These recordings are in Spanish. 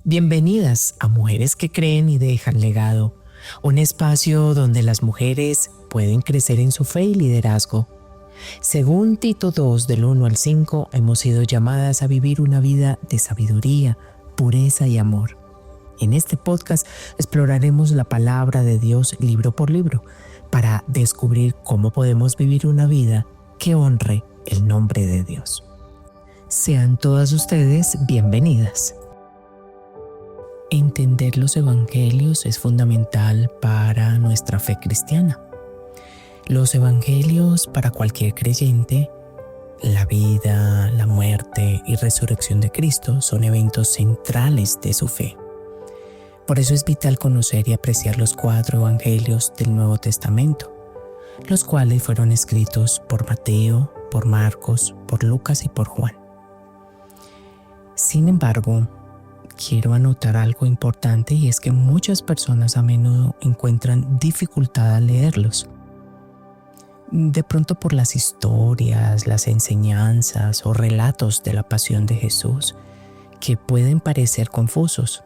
Bienvenidas a Mujeres que Creen y Dejan Legado, un espacio donde las mujeres pueden crecer en su fe y liderazgo. Según Tito 2, del 1 al 5, hemos sido llamadas a vivir una vida de sabiduría, pureza y amor. En este podcast exploraremos la palabra de Dios libro por libro para descubrir cómo podemos vivir una vida que honre el nombre de Dios. Sean todas ustedes bienvenidas. Entender los evangelios es fundamental para nuestra fe cristiana. Los evangelios para cualquier creyente, la vida, la muerte y resurrección de Cristo son eventos centrales de su fe. Por eso es vital conocer y apreciar los 4 evangelios del Nuevo Testamento, los cuales fueron escritos por Mateo, por Marcos, por Lucas y por Juan. Sin embargo, quiero anotar algo importante, y es que muchas personas a menudo encuentran dificultad al leerlos. De pronto por las historias, las enseñanzas o relatos de la pasión de Jesús, que pueden parecer confusos.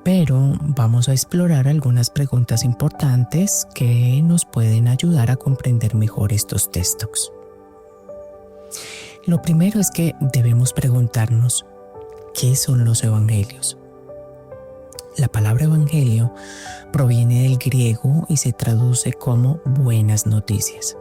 Pero vamos a explorar algunas preguntas importantes que nos pueden ayudar a comprender mejor estos textos. Lo primero es que debemos preguntarnos, ¿qué son los evangelios? La palabra evangelio proviene del griego y se traduce como buenas noticias.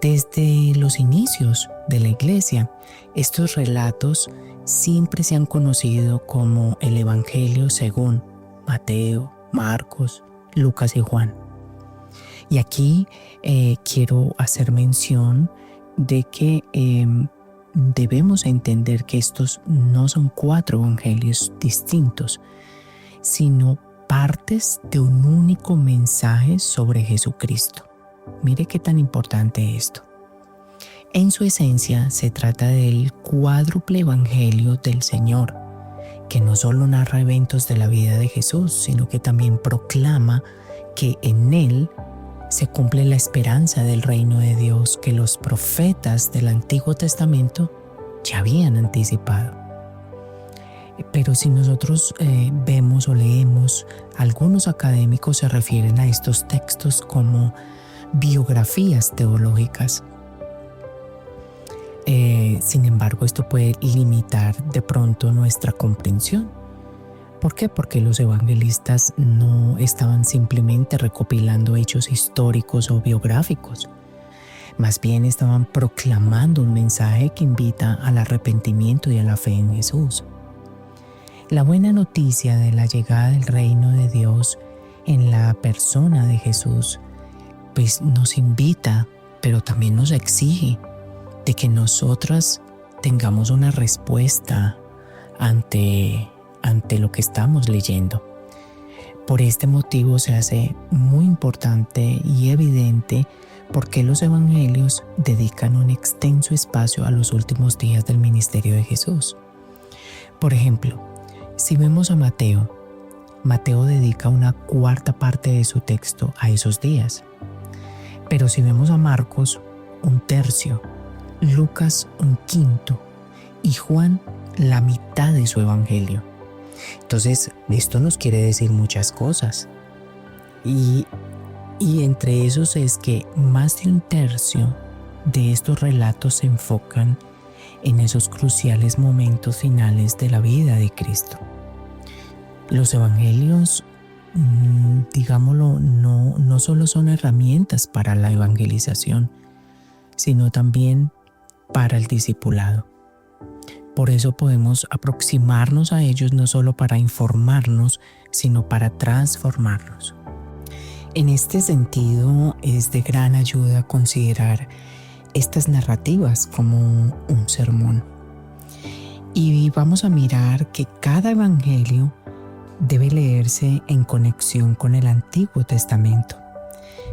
Desde los inicios de la iglesia, estos relatos siempre se han conocido como el evangelio según Mateo, Marcos, Lucas y Juan. Y aquí quiero hacer mención de que debemos entender que estos no son 4 evangelios distintos, sino partes de un único mensaje sobre Jesucristo. Mire qué tan importante esto. En su esencia se trata del cuádruple evangelio del Señor, que no solo narra eventos de la vida de Jesús, sino que también proclama que en él se cumple la esperanza del reino de Dios que los profetas del Antiguo Testamento ya habían anticipado. Pero si nosotros vemos o leemos, algunos académicos se refieren a estos textos como biografías teológicas. Sin embargo, esto puede limitar de pronto nuestra comprensión. ¿Por qué? Porque los evangelistas no estaban simplemente recopilando hechos históricos o biográficos. Más bien estaban proclamando un mensaje que invita al arrepentimiento y a la fe en Jesús. La buena noticia de la llegada del reino de Dios en la persona de Jesús, pues nos invita, pero también nos exige de que nosotras tengamos una respuesta ante lo que estamos leyendo. Por este motivo se hace muy importante y evidente por qué los evangelios dedican un extenso espacio a los últimos días del ministerio de Jesús. Por ejemplo, si vemos a Mateo dedica una 4ª parte de su texto a esos días. Pero si vemos a Marcos, 1/3, Lucas 1/5 y Juan la mitad de su evangelio. Entonces, esto nos quiere decir muchas cosas. Y entre esos es que más de 1/3 de estos relatos se enfocan en esos cruciales momentos finales de la vida de Cristo. Los evangelios, digámoslo, no solo son herramientas para la evangelización, sino también para el discipulado. Por eso podemos aproximarnos a ellos no solo para informarnos, sino para transformarnos. En este sentido, es de gran ayuda considerar estas narrativas como un sermón. Y vamos a mirar que cada evangelio debe leerse en conexión con el Antiguo Testamento.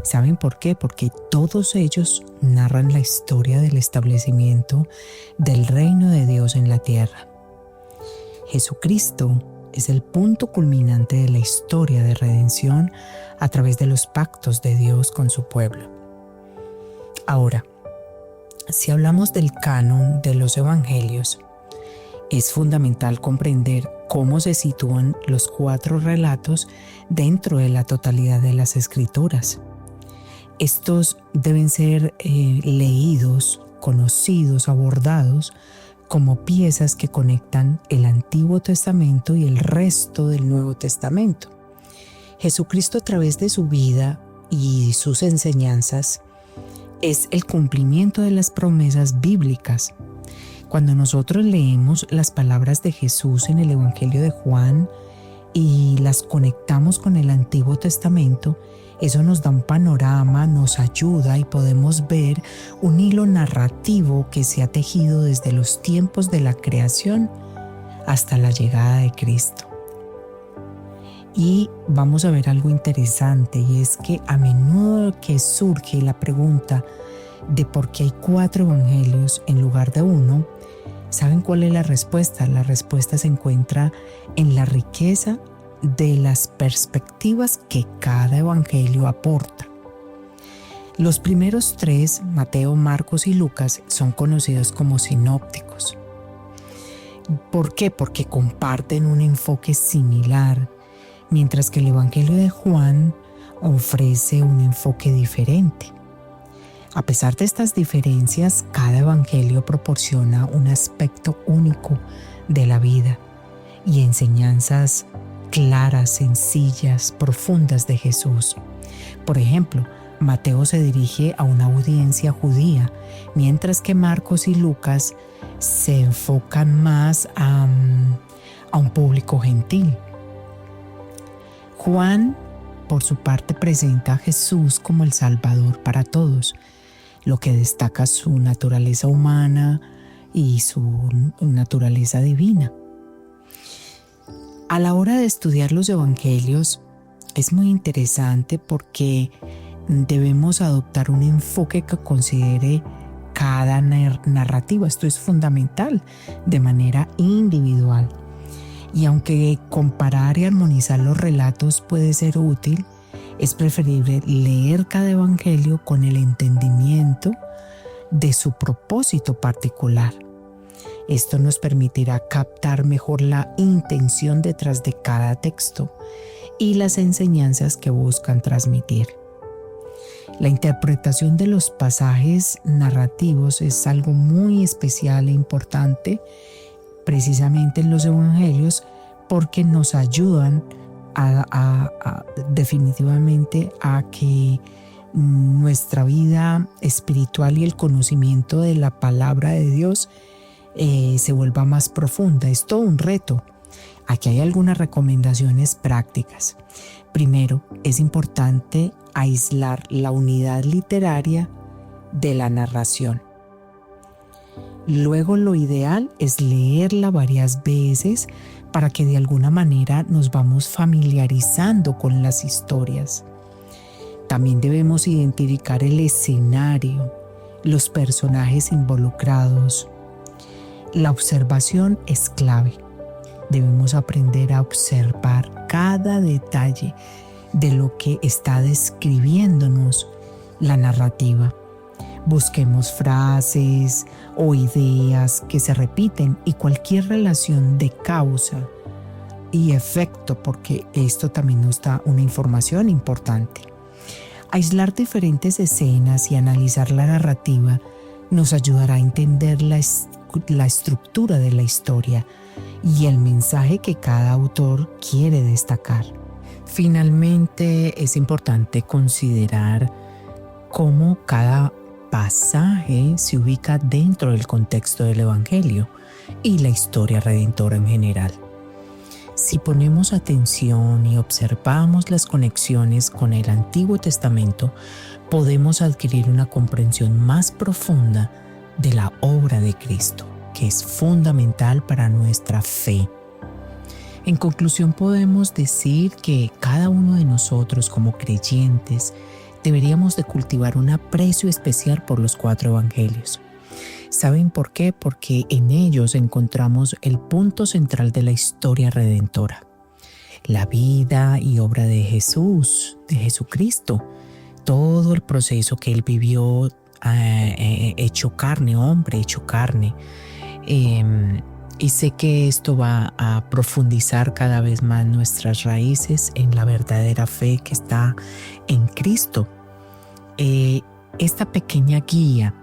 ¿Saben por qué? Porque todos ellos narran la historia del establecimiento del reino de Dios en la tierra. Jesucristo es el punto culminante de la historia de redención a través de los pactos de Dios con su pueblo. Ahora, si hablamos del canon de los evangelios, es fundamental comprender cómo se sitúan los 4 relatos dentro de la totalidad de las Escrituras. Estos deben ser leídos, conocidos, abordados como piezas que conectan el Antiguo Testamento y el resto del Nuevo Testamento. Jesucristo, a través de su vida y sus enseñanzas, es el cumplimiento de las promesas bíblicas. Cuando nosotros leemos las palabras de Jesús en el Evangelio de Juan y las conectamos con el Antiguo Testamento, eso nos da un panorama, nos ayuda y podemos ver un hilo narrativo que se ha tejido desde los tiempos de la creación hasta la llegada de Cristo. Y vamos a ver algo interesante, y es que a menudo que surge la pregunta de por qué hay 4 evangelios en lugar de 1, ¿saben cuál es la respuesta? La respuesta se encuentra en la riqueza de las perspectivas que cada evangelio aporta. Los primeros 3, Mateo, Marcos y Lucas, son conocidos como sinópticos. ¿Por qué? Porque comparten un enfoque similar, mientras que el Evangelio de Juan ofrece un enfoque diferente. A pesar de estas diferencias, cada evangelio proporciona un aspecto único de la vida y enseñanzas claras, sencillas, profundas de Jesús. Por ejemplo, Mateo se dirige a una audiencia judía, mientras que Marcos y Lucas se enfocan más a un público gentil. Juan, por su parte, presenta a Jesús como el Salvador para todos, lo que destaca su naturaleza humana y su naturaleza divina. A la hora de estudiar los evangelios es muy interesante porque debemos adoptar un enfoque que considere cada narrativa. Esto es fundamental, de manera individual. Y aunque comparar y armonizar los relatos puede ser útil, es preferible leer cada evangelio con el entendimiento de su propósito particular. Esto nos permitirá captar mejor la intención detrás de cada texto y las enseñanzas que buscan transmitir. La interpretación de los pasajes narrativos es algo muy especial e importante precisamente en los evangelios, porque nos ayudan definitivamente a que nuestra vida espiritual y el conocimiento de la palabra de Dios se vuelva más profunda. Es todo un reto. Aquí hay algunas recomendaciones prácticas. Primero, es importante aislar la unidad literaria de la narración. Luego, lo ideal es leerla varias veces para que de alguna manera nos vamos familiarizando con las historias. También debemos identificar el escenario, los personajes involucrados. La observación es clave. Debemos aprender a observar cada detalle de lo que está describiéndonos la narrativa. Busquemos frases o ideas que se repiten y cualquier relación de causa y efecto, porque esto también nos da una información importante. Aislar diferentes escenas y analizar la narrativa nos ayudará a entender la estructura de la historia y el mensaje que cada autor quiere destacar. Finalmente, es importante considerar cómo cada pasaje se ubica dentro del contexto del Evangelio y la historia redentora en general. Si ponemos atención y observamos las conexiones con el Antiguo Testamento, podemos adquirir una comprensión más profunda de la obra de Cristo, que es fundamental para nuestra fe. En conclusión, podemos decir que cada uno de nosotros como creyentes deberíamos de cultivar un aprecio especial por los 4 evangelios. ¿Saben por qué? Porque en ellos encontramos el punto central de la historia redentora, la vida y obra de Jesús, de Jesucristo, todo el proceso que Él vivió hecho carne, hombre hecho carne, Y sé que esto va a profundizar cada vez más nuestras raíces en la verdadera fe que está en Cristo. Esta pequeña guía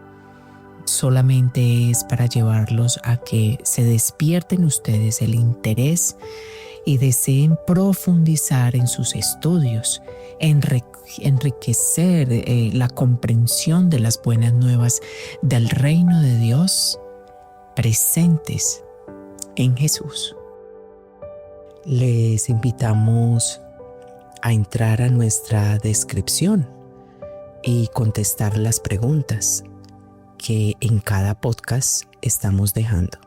solamente es para llevarlos a que se despierten ustedes el interés y deseen profundizar en sus estudios, enriquecer la comprensión de las buenas nuevas del reino de Dios presentes en Jesús. Les invitamos a entrar a nuestra descripción y contestar las preguntas que en cada podcast estamos dejando.